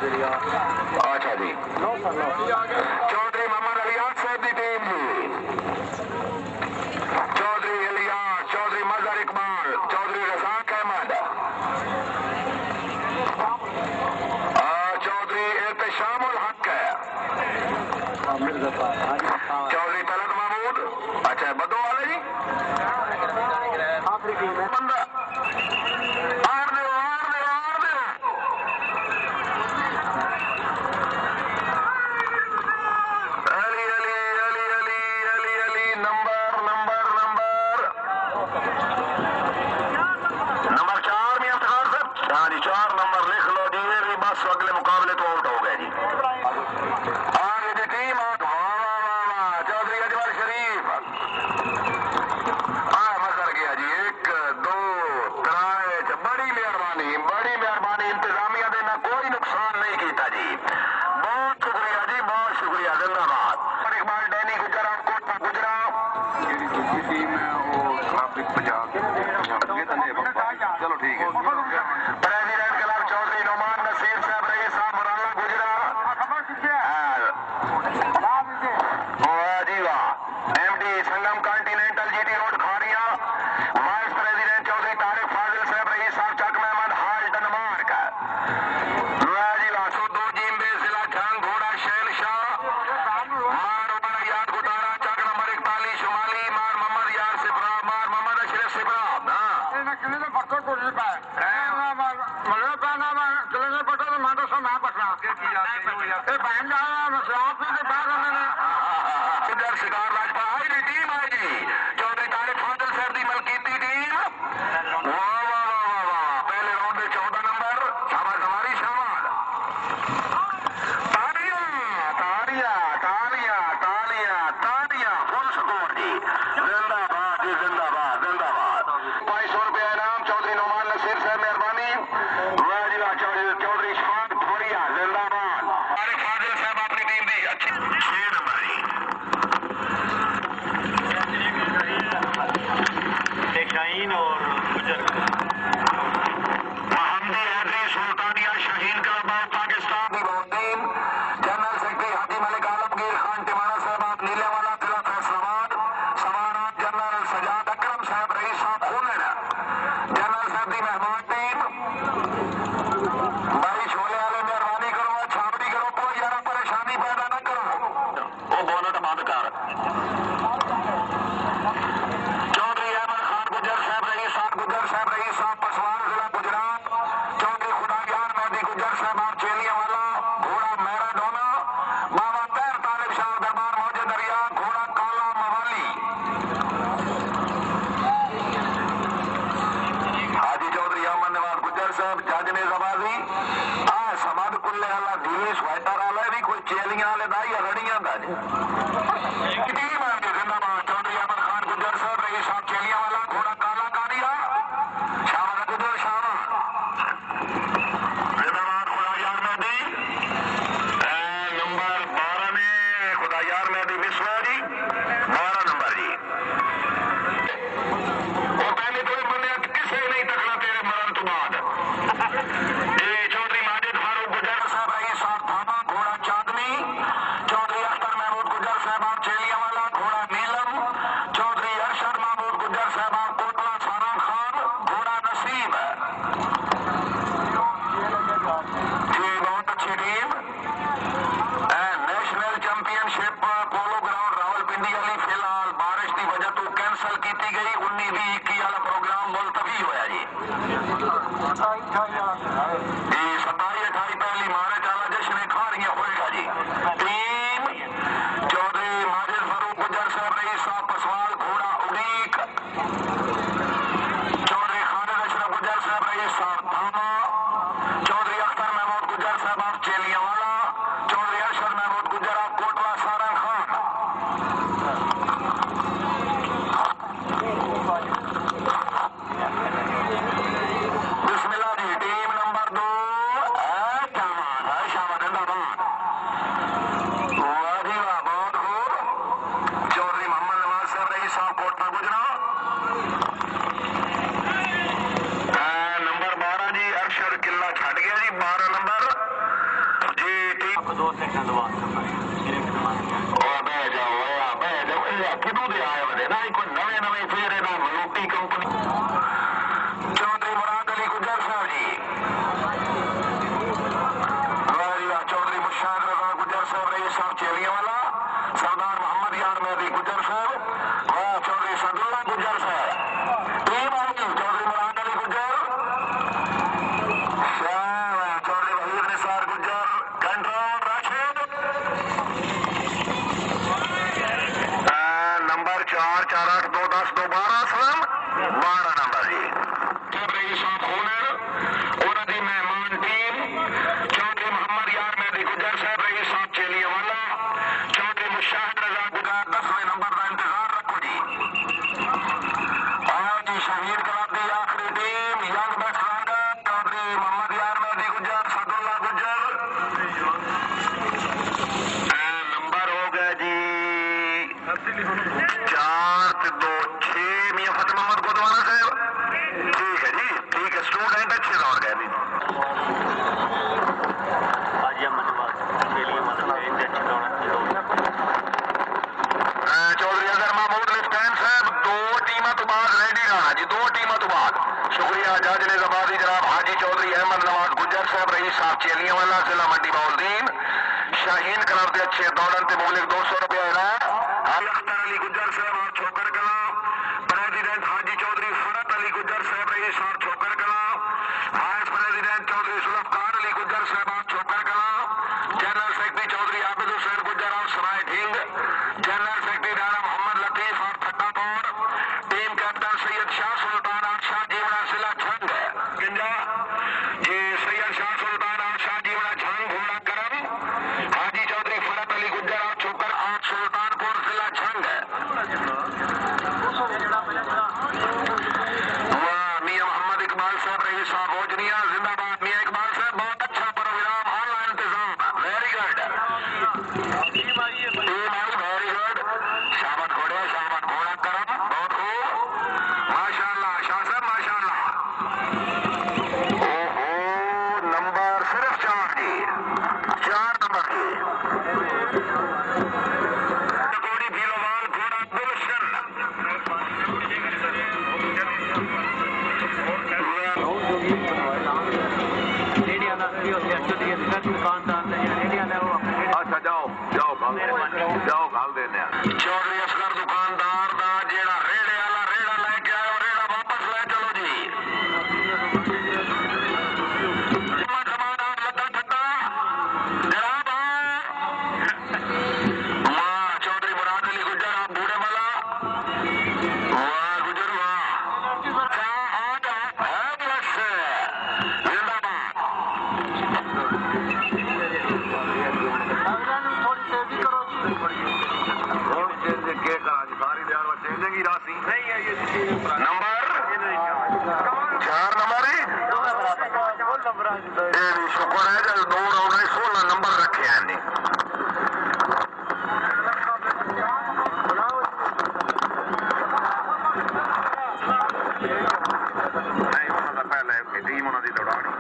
اچھا جی چودھری محمد الیاس صاحب کی ٹیم جی چودھری الیاس چودھری مظہر اقبال چودھری رزاق احمد چودھری احتشام الحق ہے چودھری طلعت محمود اچھا بدو والے جی بندہ چیلیاں والا ضلع منڈی باؤلدین شاہین کلر دے اچھے دوڑن تے مغلق 200 روپیہ انعام اختر علی گجر صاحب اور چھوکر کلا پریزیڈنٹ حاجی چودھری فرت علی گجر صاحب رئیس اور چھوکر کلا وائس پریزیڈنٹ چودھری سلفقار علی گجر صاحب اور چھوکر کلا جنرل سیکرٹری چودھری عابد حسین گجر اور سرائے ڈھینگ جنرل سیکرٹری رانا محمد لطیف اور پھٹا پور ٹیم کیپٹن سید شاہ سلطان اور شاہ جیونا سلا چھنگ گنجا جی سید شاہ سلطان اور شاہ جیونا چھنگ گھوڑا کرم حاجی چودھری فرت علی گجر اور چھوکر اور سلطان پور ضلع چھنگ میاں محمد اقبال صاحب رئیس صاحب بوجنیا زندہ باد میاں اقبال صاحب بہت اچھا پروگرام آن لائن انتظام ویری گڈ ٹیم آئی ویری گڈ شابت گھوڑے شابت گھوڑا کرم بہت خوب ماشاء اللہ شاہ صاحب ماشاء اللہ اوہو نمبر صرف 4 جی 4 نمبر کی کوڑی بھیلوال گھوڑا گلشن اچھا جاؤ گال دینے چودھری اصغر دکاندار دا جیڑا ریڑے والا ریڑا لے کے آئے ریڑا واپس لے چلو جی سامان اور لتا پھٹا جناب واہ چودھری مراد علی گجر آپ بوڑھے والا واہ گجر واہ زندہ باد نمبر 4 نمبر شکر ہے جب 2 راؤنڈ 16 نمبر رکھے ہیں نہیں انہوں نے پہلے ٹیم انہوں نے دوڑانی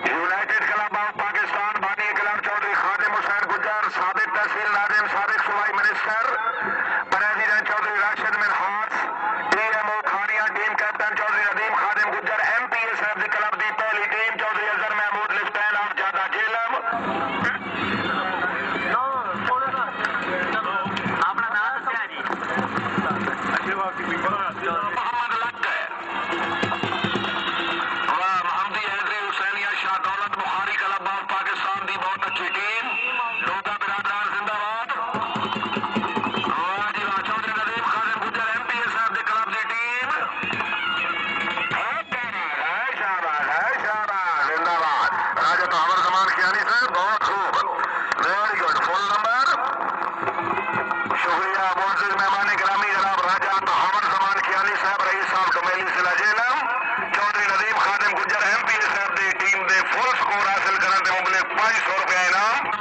یونائٹڈ کلب آف پاکستان بانی کلب چودھری خادم حسین گجر سابق تحصیل ناظم سابق صوبائی minister president Chaudhry Rashid Minhas T M O کھانیہ team captain Chaudhry Nadeem Khadim Gujjar M P S F دی کلب دی پہلی ٹیم چودھری اظہر محمود لفٹین اور جادہ جیلم محمد لک محمدی حیدری حسینیہ شاہ دولت بخاری کلب آف پاکستان دی بہت اچھی ٹیم ڈوگا برادران زندہ باد جی Chaudhry Nadeem Khadim Gujjar M P S F دی کلب دی ٹیم زندہ باد راجہ تحور زمان کیانی صاحب بہت خوب ویری گڈ فل نمبر شکریہ معزز مہمان گرامی جناب راجہ تحور زمان کیانی صاحب رئیس صاحب کمیلی ضلع Jhelum Chaudhry Nadeem Khadim Gujjar M P S F دی ٹیم دے فل سکور حاصل کرن تے مبلغ 500 روپے انعام